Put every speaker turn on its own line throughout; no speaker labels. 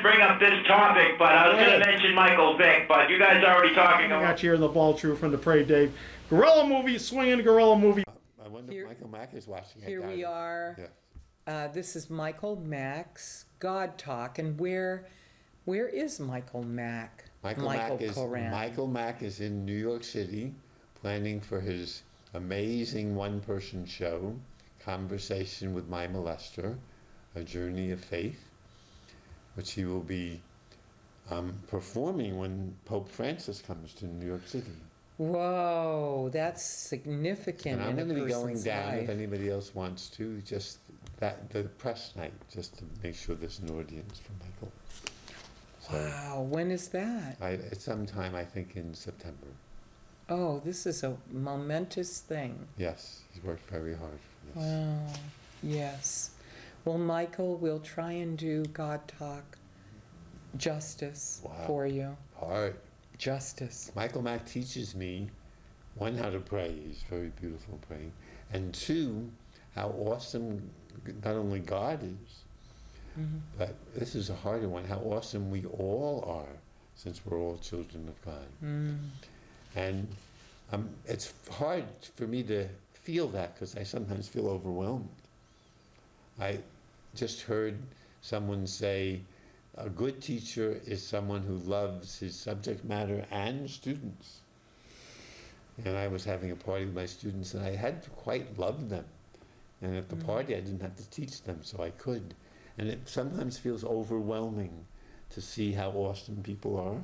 bring up this topic, but I was going to mention Michael Vick, but you guys are already talking
I
about...
got you here in the ball true from the Parade, Dave. Gorilla movie, swinging gorilla movie.
I wonder if Michael Mack is watching it.
Here we are.
Yeah.
This is Michael Mack's God Talk, and where is Michael Mack?
Michael Mack is in New York City, planning for his amazing one-person show, Conversation with My Molester, A Journey of Faith, which he will be performing when Pope Francis comes to New York City.
Whoa, that's significant.
And I'm going to be going down
life.
if anybody else wants to, just the press night, just to make sure there's an audience for Michael. So
wow, when is that?
it's sometime, I think, in September.
Oh, this is a momentous thing.
Yes, he's worked very hard for this.
Wow, yes. Well, Michael, we'll try and do God Talk justice for you.
Hard.
Justice.
Michael Mack teaches me, one, how to pray. He's very beautiful praying. And two, how awesome not only God is, but this is a harder one, how awesome we all are, since we're all children of God. And it's hard for me to feel that, because I sometimes feel overwhelmed. I just heard someone say, a good teacher is someone who loves his subject matter and students. And I was having a party with my students, and I had to quite love them. And at the party, I didn't have to teach them, so I could. And it sometimes feels overwhelming to see how awesome people are.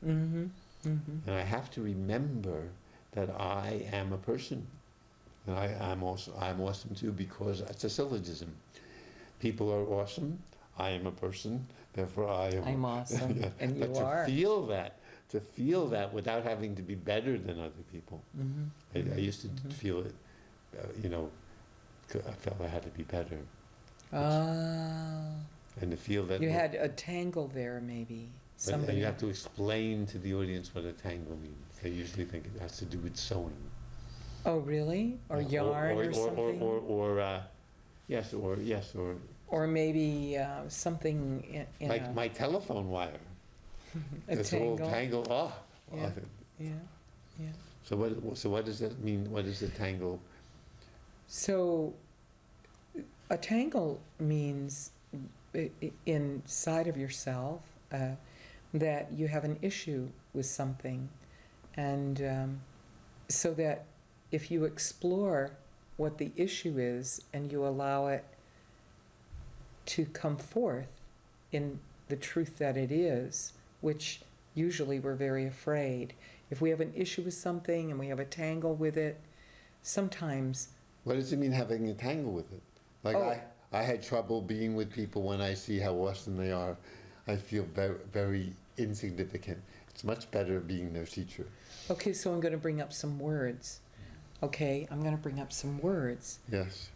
And I have to remember that I am a person. And I'm awesome too, because it's a syllogism. People are awesome, I am a person, therefore
I'm awesome,
yeah.
and you
but
are.
To feel that without having to be better than other people. I used to feel it, I felt I had to be better. And to feel that...
You had a tangle there, maybe.
And you have to explain to the audience what a tangle means. They usually think it has to do with sewing.
Oh, really? Or yarn or something? Or maybe something in
like my telephone wire.
a
This
tangle.
whole tangle. Oh.
Yeah.
So what does that mean? What is a tangle?
So a tangle means inside of yourself that you have an issue with something, and so that if you explore what the issue is and you allow it to come forth in the truth that it is, which usually we're very afraid. If we have an issue with something and we have a tangle with it, sometimes...
What does it mean having a tangle with it? Like I had trouble being with people when I see how awesome they are. I feel very, very insignificant. It's much better being their teacher.
Okay, so I'm going to bring up some words. Okay, I'm going to bring up some words.
Yes.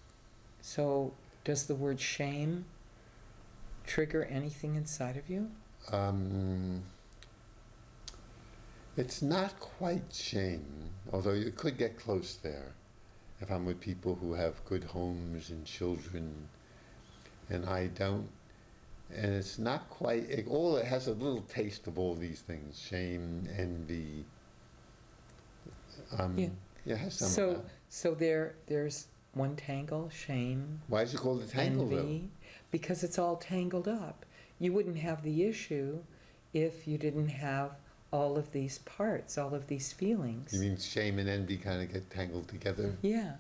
So does the word shame trigger anything inside of you?
It's not quite shame, although you could get close there. If I'm with people who have good homes and children, and I don't, and it's not quite, it has a little taste of all these things, shame, envy. It has some of that.
So there's one tangle, shame.
Why is it called a tangle,
envy,
though?
Because it's all tangled up. You wouldn't have the issue if you didn't have all of these parts, all of these feelings.
You mean shame and envy kind of get tangled together?
Yeah.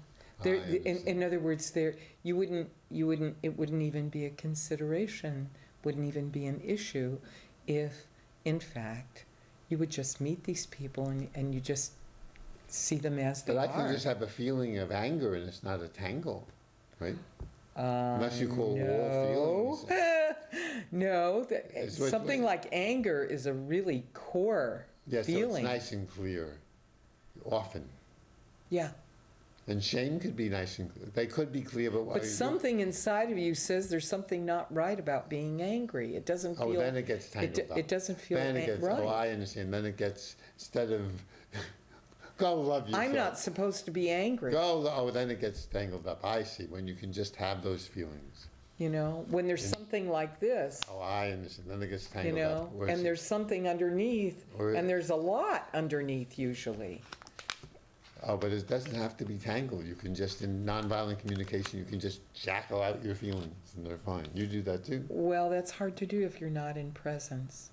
In other words, it wouldn't even be a consideration, wouldn't even be an issue if, in fact, you would just meet these people and you just see them as they are.
But I can just have a feeling of anger and it's not a tangle, right? Unless you call all feelings.
No, something like anger is a really core feeling.
So it's nice and clear, often.
Yeah.
And shame could be nice and clear. They could be clear, but
something inside of you says there's something not right about being angry. It doesn't feel...
Oh, then it gets tangled up.
It doesn't feel right.
Oh, I understand. Then it gets, instead of... Go love yourself.
I'm not supposed to be angry.
Then it gets tangled up. I see, when you can just have those feelings.
when there's something like this,
Oh, I understand. Then it gets
you
tangled
know,
up. Whereas-
and there's something underneath,
Or-
and there's a lot underneath usually.
Oh, but it doesn't have to be tangled. You can just, in nonviolent communication, you can just jackal out your feelings and they're fine. You do that too?
Well, that's hard to do if you're not in presence.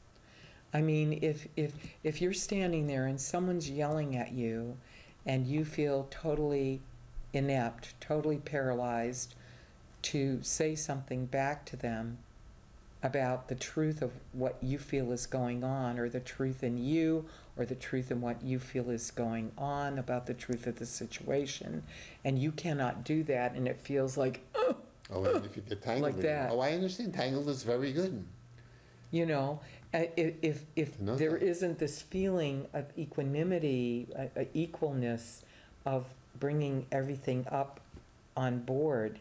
I mean, if you're standing there and someone's yelling at you and you feel totally inept, totally paralyzed to say something back to them about the truth of what you feel is going on, or the truth in you, or the truth in what you feel is going on about the truth of the situation, and you cannot do that, and it feels like,
Oh, and if you get tangled.
Like that.
Oh, I understand. Tangled is very good.
If
know
there
that.
isn't this feeling of equanimity, a equalness of bringing everything up on board,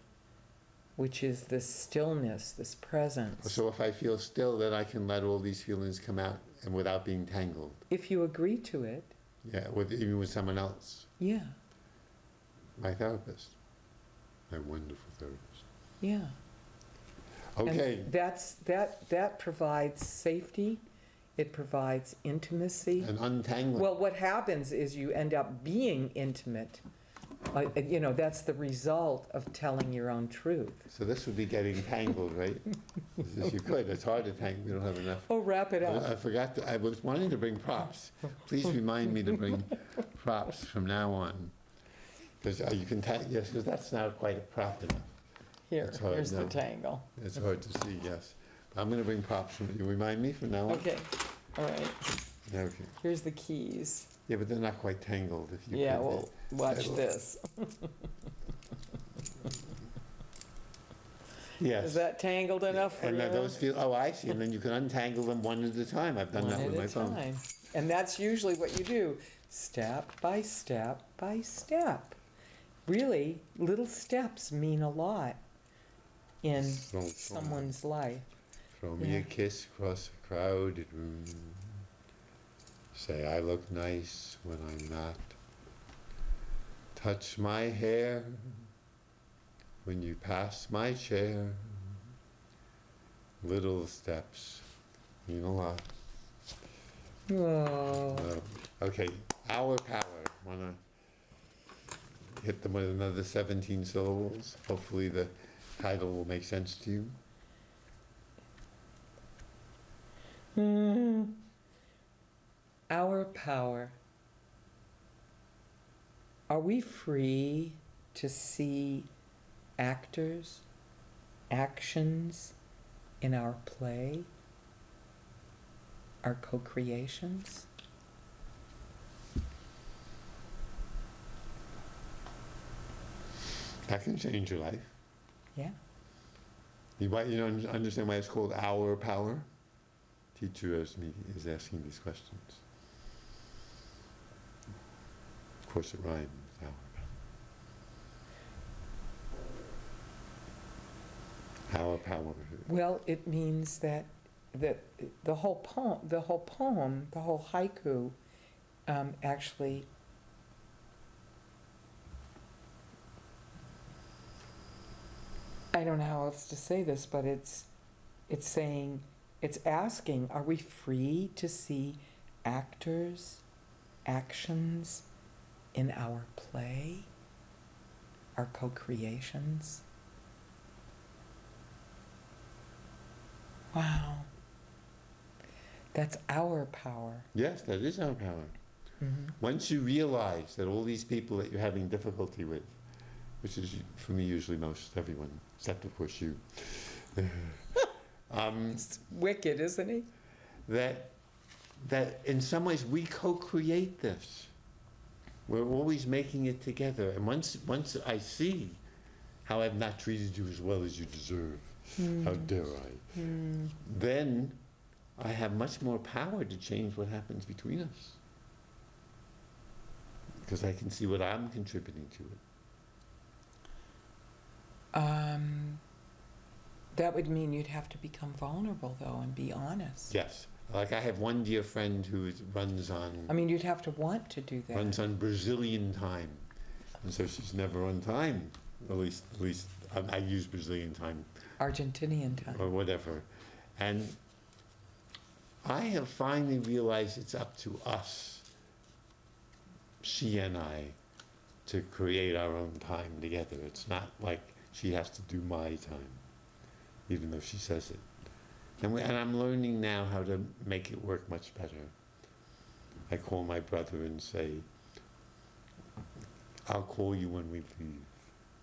which is this stillness, this presence.
So if I feel still, then I can let all these feelings come out and without being tangled.
If you agree to it,
Yeah, even with someone else.
yeah,
My therapist. My wonderful therapist.
yeah.
Okay.
And that provides safety, it provides intimacy.
And untangling.
Well, what happens is you end up being intimate. That's the result of telling your own truth.
So this would be getting tangled, right? If you could. It's hard to tangle. We don't have enough.
Oh, wrap it up.
I forgot. I was wanting to bring props. Please remind me to bring props from now on. Because you can yes, because that's not quite a prop enough.
Here,
That's hard,
here's the
no.
tangle.
It's hard to see, yes. I'm going to bring props from you. Remind me from now on?
Okay, all right.
Okay.
Here's the keys.
Yeah, but they're not quite tangled if you
Yeah,
could.
well, watch
That'll-
this.
Yes.
Is that tangled enough for
And
you?
those feel, oh, I see. And then you can untangle them one at a time. I've done
One
that with
at
my
a
phone.
time. And that's usually what you do, step by step by step. Really, little steps mean a lot in someone's life.
Throw me
Yeah.
a kiss across a crowded room. Say I look nice when I'm not. Touch my hair when you pass my chair. Little steps mean a lot.
Oh,
Okay, our power. Wanna hit them with another 17 syllables? Hopefully the title will make sense to you.
Our power. Are we free to see actors, actions in our play, our co-creations?
That can change your life.
Yeah.
You don't understand why it's called our power? Teacher is asking these questions. Of course it rhymes, our power. Our power.
Well, it means that the whole poem, the whole haiku, actually I don't know how else to say this, but it's saying, it's asking, are we free to see actors, actions in our play, our co-creations? Wow. That's our power.
Yes, that is our power.
Mm-hmm.
Once you realize that all these people that you're having difficulty with, which is for me usually most everyone, except of course you,
It's wicked, isn't he?
that in some ways we co-create this. We're always making it together. And once I see how I've not treated you as well as you deserve, how dare I, then I have much more power to change what happens between us. Because I can see what I'm contributing to it.
That would mean you'd have to become vulnerable, though, and be honest.
Yes. Like I have one dear friend who runs on
I mean, you'd have to want to do that.
runs on Brazilian time, and so she's never on time. At least I use Brazilian time
Argentinian time.
or whatever. And I have finally realized it's up to us, she and I, to create our own time together. It's not like she has to do my time, even though she says it. And I'm learning now how to make it work much better. I call my brother and say, I'll call you when we leave.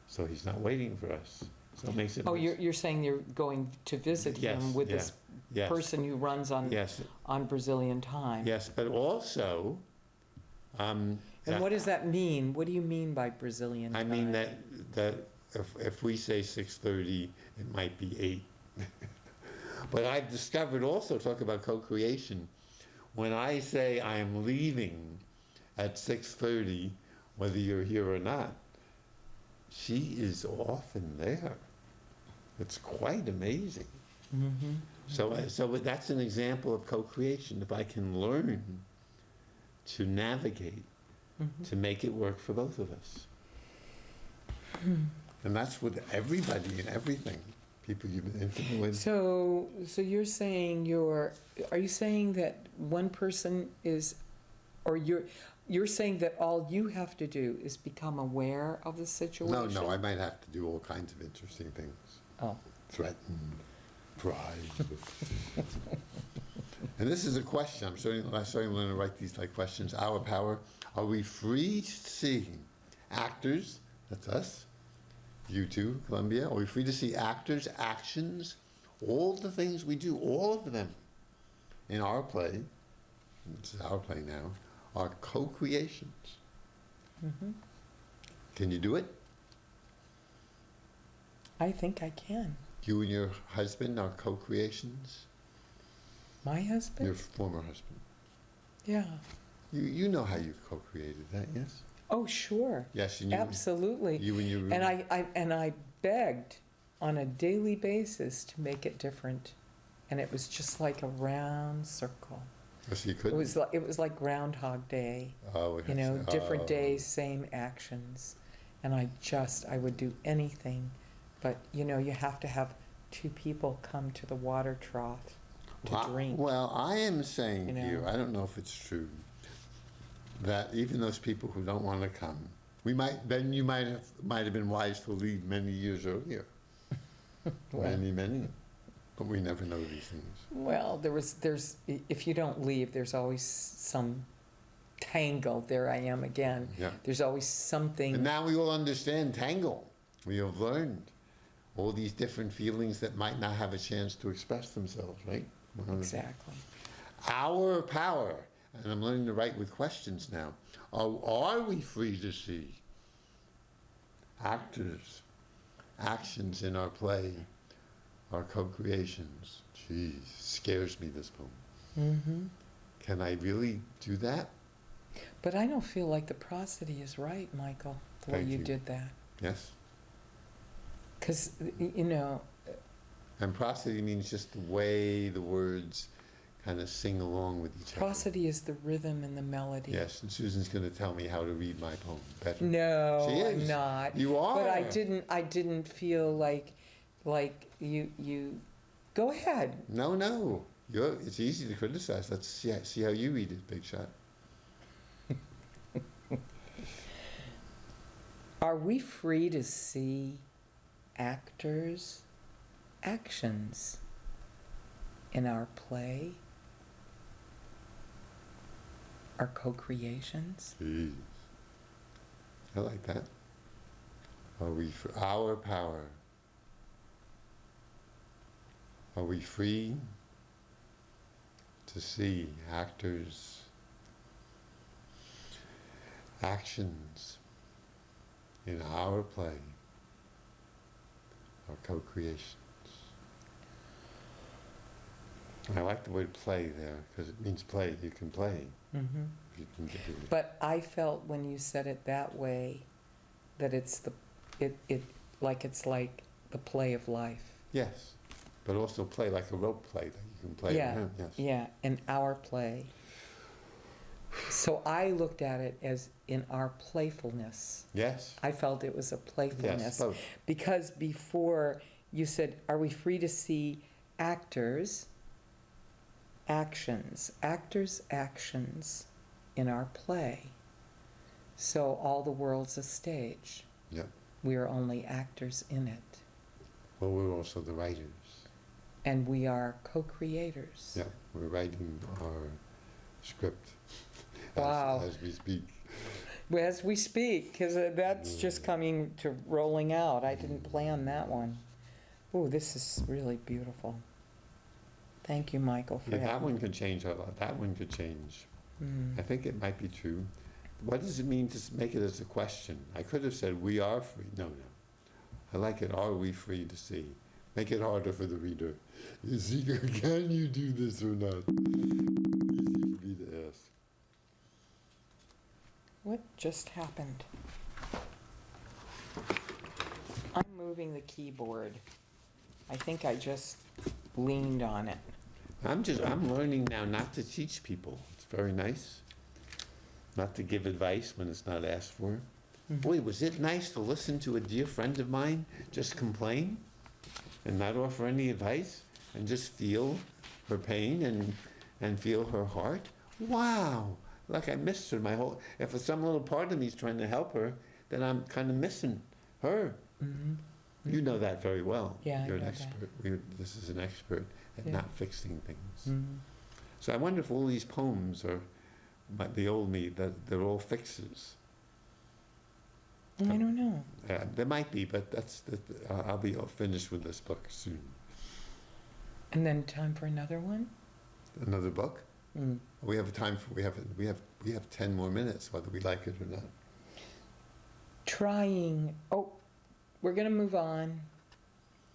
So he's not waiting for us. So it makes it
Oh, you're saying you're going to visit
Yes,
him with
yeah,
this
yes,
person who runs on
yes,
Brazilian time.
yes, but also,
And what does that mean? What do you mean by Brazilian
I
time?
mean that if we say 6:30, it might be 8. But I've discovered also, talk about co-creation, when I say I am leaving at 6:30, whether you're here or not, she is often there. It's quite amazing.
Mm-hmm.
So that's an example of co-creation. If I can learn to navigate,
Mm-hmm.
to make it work for both of us. And that's with everybody and everything, people you've been intimate with.
So you're saying are you saying that one person is, or you're saying that all you have to do is become aware of the situation?
No, I might have to do all kinds of interesting things.
Oh.
Threaten, pry. And this is a question. I'm starting to learn to write these like questions. Our power. Are we free to see actors? That's us. You too, Columbia. Are we free to see actors' actions? All the things we do, all of them, in our play. This is our play now. Are co-creations.
Mm-hmm.
Can you do it?
I think I can.
You and your husband are co-creations.
My husband?
Your former husband.
Yeah.
You know how you co-created that, yes?
Oh, sure.
Yes, and you,
Absolutely.
you and your
And I begged on a daily basis to make it different, and it was just like a round circle.
so you couldn't.
It was like Groundhog Day.
Oh,
You know, different
oh.
days, same actions, and I would do anything, but you know, you have to have two people come to the water trough to drink.
Well, I am saying
You know?
here, I don't know if it's true, that even those people who don't want to come, you might have been wise to leave many years earlier.
Well.
Many. But we never know these things.
Well, there's if you don't leave, there's always some tangle. There I am again.
Yeah.
There's always something.
And now we all understand tangle. We have learned all these different feelings that might not have a chance to express themselves, right?
Exactly.
Our power, and I'm learning to write with questions now. Are we free to see actors, actions in our play, our co-creations? Jeez, scares me, this poem.
Mm-hmm.
Can I really do that?
But I don't feel like the prosody is right, Michael, the way
Thank
you
you.
did that.
Yes.
Because, you know,
And prosody means just the way the words kind of sing along with each other.
prosody is the rhythm and the melody.
Yes, and Susan's going to tell me how to read my poem better.
No,
She is.
I'm not.
You are.
But I didn't feel like you. Go ahead.
No. It's easy to criticize. Let's see how you read it, Big Shot.
Are we free to see actors' actions in our play? Our co-creations?
Jeez. I like that. Are we for our power? Are we free to see actors' actions in our play, our co-creations? I like the word play there because it means play. You can play.
Mm-hmm.
You can get it.
But I felt when you said it that way, that it's like the play of life.
Yes, but also play like a rope play that you can play
Yeah,
at home. Yes.
yeah, in our play. So I looked at it as in our playfulness.
Yes.
I felt it was a playfulness.
Yes. Both.
Because before you said, are we free to see actors' actions in our play? So all the world's a stage.
Yep.
We are only actors in it.
Well, we're also the writers.
And we are co-creators.
Yeah, we're writing our script
Wow.
as we speak.
As we speak, because that's just coming to rolling out. I didn't plan that one. Oh, this is really beautiful. Thank you, Michael, for
Yeah, that
having
one could change a lot. That one could change.
Mm.
I think it might be true. What does it mean to make it as a question? I could have said, we are free. No. I like it, are we free to see? Make it harder for the reader. You see, can you do this or not? Easy for me to ask.
What just happened? I'm moving the keyboard. I think I just leaned on it.
I'm learning now not to teach people. It's very nice. Not to give advice when it's not asked for.
Mhm.
Boy, was it nice to listen to a dear friend of mine just complain and not offer any advice and just feel her pain and feel her heart. Wow, like I missed her my whole, if some little part of me is trying to help her, then I'm kind of missing her.
Mm-hmm.
You know that very well.
Yeah, I
You're an
know that.
expert. This is an expert at
Yeah.
not fixing things.
Mm-hmm.
So I wonder if all these poems are, the old me, that they're all fixes.
I don't know.
There might be, but I'll be finished with this book soon.
And then time for another one?
Another book?
Mm.
We have time for we have 10 more minutes, whether we like it or not.
Trying. Oh, we're going to move on.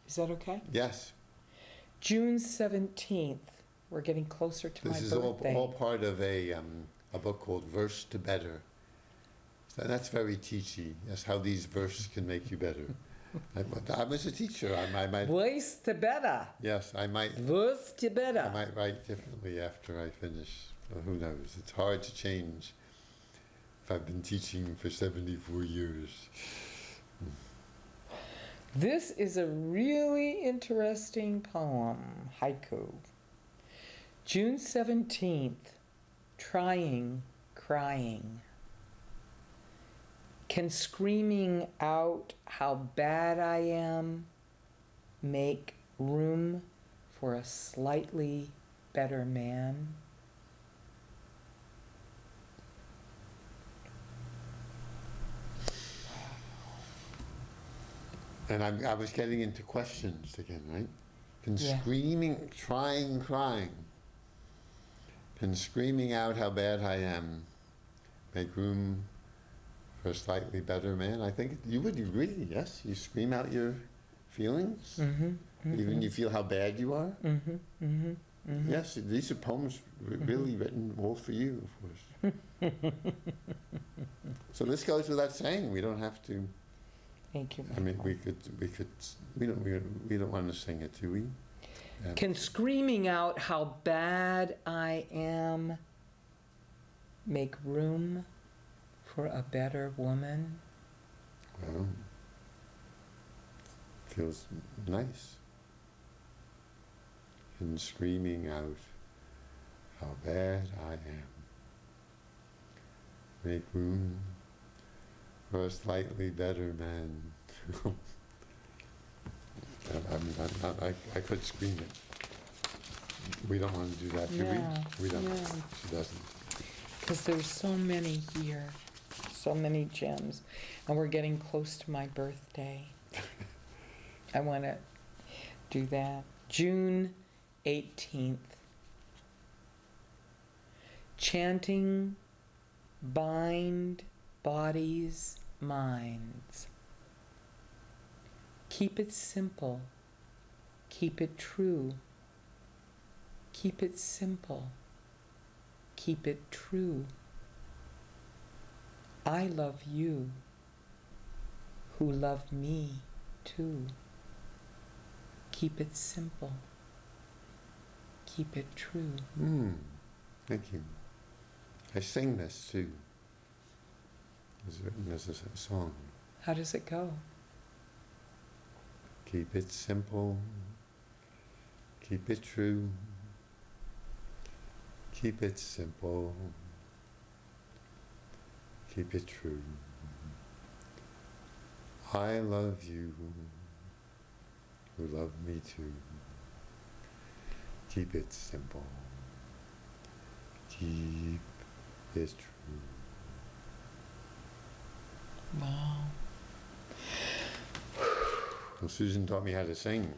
Is that okay?
Yes.
June 17th. We're getting closer to my
This is
birthday.
all part of a book called Verse to Better. So that's very teachy. That's how these verses can make you better. I was a teacher. I might.
Voice to better.
Yes, I might.
Voice to
I
better.
might write differently after I finish. Well, who knows? It's hard to change if I've been teaching for 74 years.
This is a really interesting poem, haiku. June 17th, trying, crying. Can screaming out how bad I am make room for a slightly better man?
And I was getting into questions again, right? Can
Yeah.
screaming, trying, crying. Can screaming out how bad I am make room for a slightly better man? I think you would agree, yes? You scream out your feelings,
Mm-hmm.
even you feel how bad you are?
Mm-hmm. Mm-hmm. Mm-hmm.
Yes, these are poems really written all for you, of course. So this goes without saying. We don't have to.
Thank you.
I mean,
Michael.
we don't want to sing it, do we?
Can screaming out how bad I am make room for a better woman?
Well, feels nice. And screaming out how bad I am. Make room for a slightly better man. I could scream it. We don't want to do that, do
Yeah,
we? We don't.
yeah.
She doesn't.
Because there's so many here, so many gems, and we're getting close to my birthday. I want to do that. June 18th. Chanting, bind bodies, minds. Keep it simple. Keep it true. Keep it simple. Keep it true. I love you, who love me too. Keep it simple. Keep it true.
Thank you. I sing this too. It was written as a song.
How does it go?
Keep it simple. Keep it true. Keep it simple. Keep it true. I love you, who love me too. Keep it simple. Keep it true.
Wow.
Well, Susan taught me how to sing,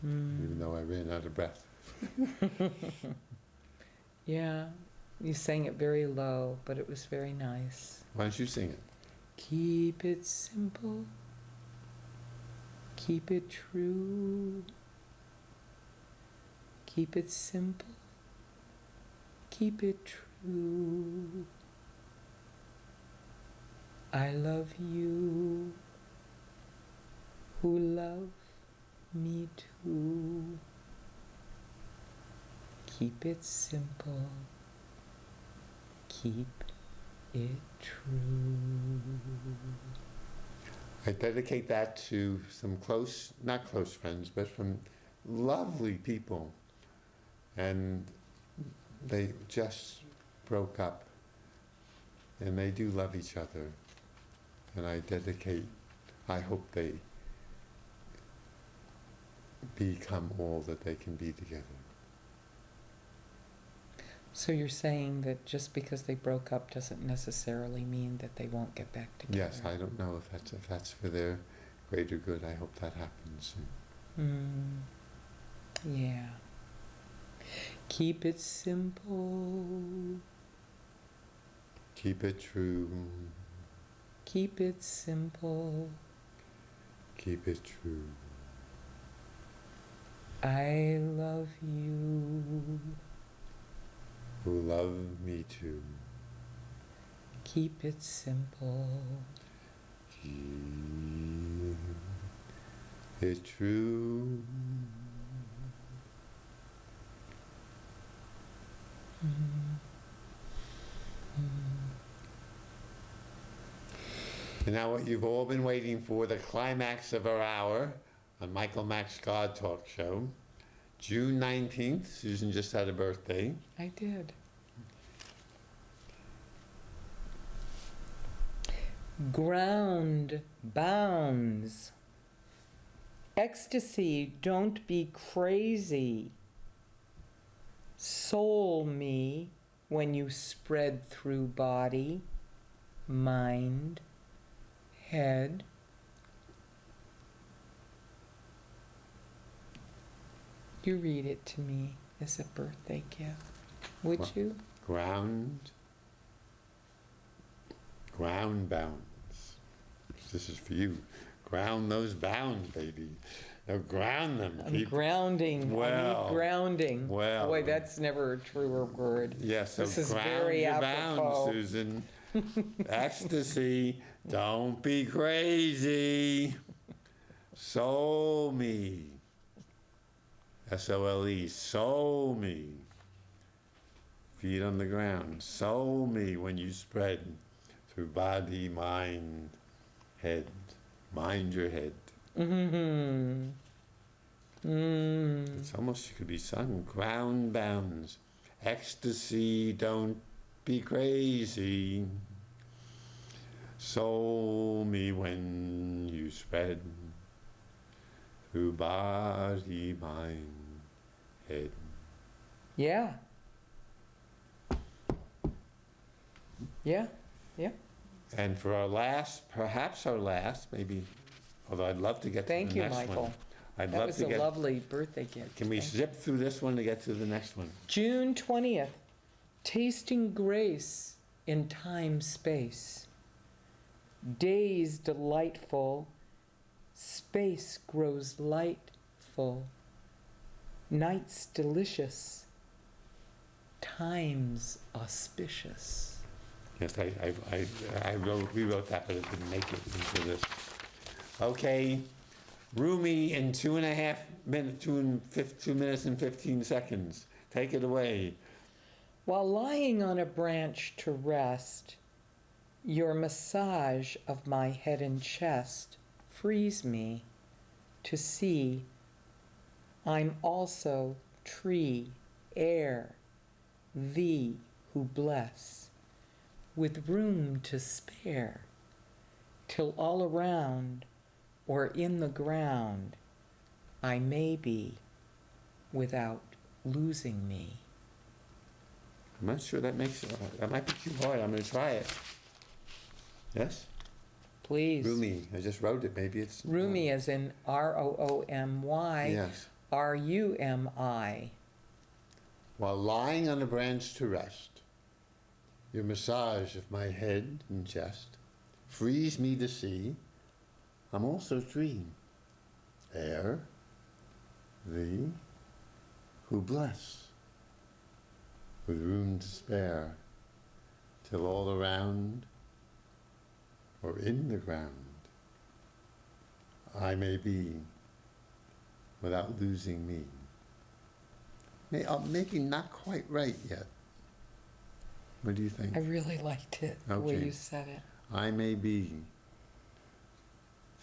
even though I ran out of breath.
Yeah, you sang it very low, but it was very nice.
Why don't you sing it?
Keep it simple. Keep it true. Keep it simple. Keep it true. I love you, who love me too. Keep it simple. Keep it true.
I dedicate that to some close, not close friends, but from lovely people. And they just broke up. And they do love each other. And I hope they become all that they can be together.
So you're saying that just because they broke up doesn't necessarily mean that they won't get back together?
Yes, I don't know if that's for their greater good. I hope that happens soon.
Yeah. Keep it simple.
Keep it true.
Keep it simple.
Keep it true.
I love you.
Who love me too.
Keep it simple.
Keep it true. And now what you've all been waiting for, the climax of our hour on Michael Mack's God Talk Show. June 19th, Susan just had a birthday.
I did. Ground bounds. Ecstasy, don't be crazy. Soul me when you spread through body, mind, head. You read it to me as a birthday gift, would you?
Ground bounds. This is for you. Ground those bounds, baby. Now ground them.
I'm grounding.
Well,
I need grounding.
well.
Boy, that's never a truer word.
Yes, so
This is
ground
very
your
apropos.
bounds, Susan. Ecstasy, don't be crazy. Soul me. S-O-L-E, soul me. Feet on the ground. Soul me when you spread through body, mind, head. Mind your head.
Mm-hmm.
It's almost, it could be sung. Ground bounds. Ecstasy, don't be crazy. Soul me when you spread through body, mind, head.
Yeah. Yeah. Yeah.
And for our last, perhaps our last, maybe, although I'd love to get
Thank
to the
you,
next
Michael.
one. I'd
That
love
was
to
a
get.
lovely birthday gift.
Can we
Thank
zip through this one to get to the next one?
June 20th, tasting grace in time space. Days delightful, space grows lightful. Nights delicious, times auspicious.
Yes, rewrote that, but it didn't make it into this. Okay, Roomy in 2.5 minutes, 2 minutes and 15 seconds. Take it away.
While lying on a branch to rest, your massage of my head and chest frees me, to see I'm also tree, air, thee who bless, with room to spare, till all around or in the ground I may be without losing me.
I'm not sure that might be too hard. I'm going to try it. Yes?
Please.
Roomy. I just wrote it. Maybe it's...
Roomy as in R-O-O-M-Y.
Yes.
R-U-M-I.
While lying on a branch to rest, your massage of my head and chest frees me to see I'm also tree, air, thee, who bless, with room to spare, till all around or in the ground I may be without losing me. Maybe not quite right yet. What do you think?
I really liked it, the way
Okay.
you said it.
I may be.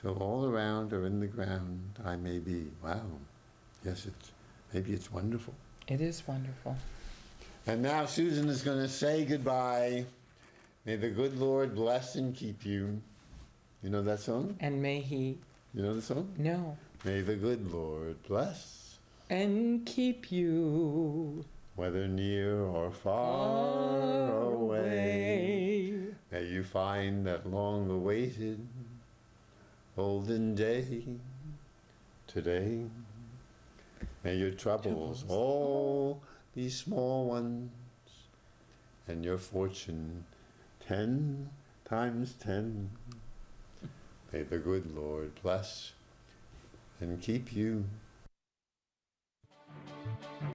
So all around or in the ground, I may be. Wow. Yes, maybe it's wonderful.
It is wonderful.
And now Susan is going to say goodbye. May the good Lord bless and keep you. You know that song?
And may he,
You know the song?
no,
May the good Lord bless,
and keep you
whether near or far away. May you find that long-awaited golden day today. May your troubles all be small ones, and your fortune 10 times 10. May the good Lord bless and keep you.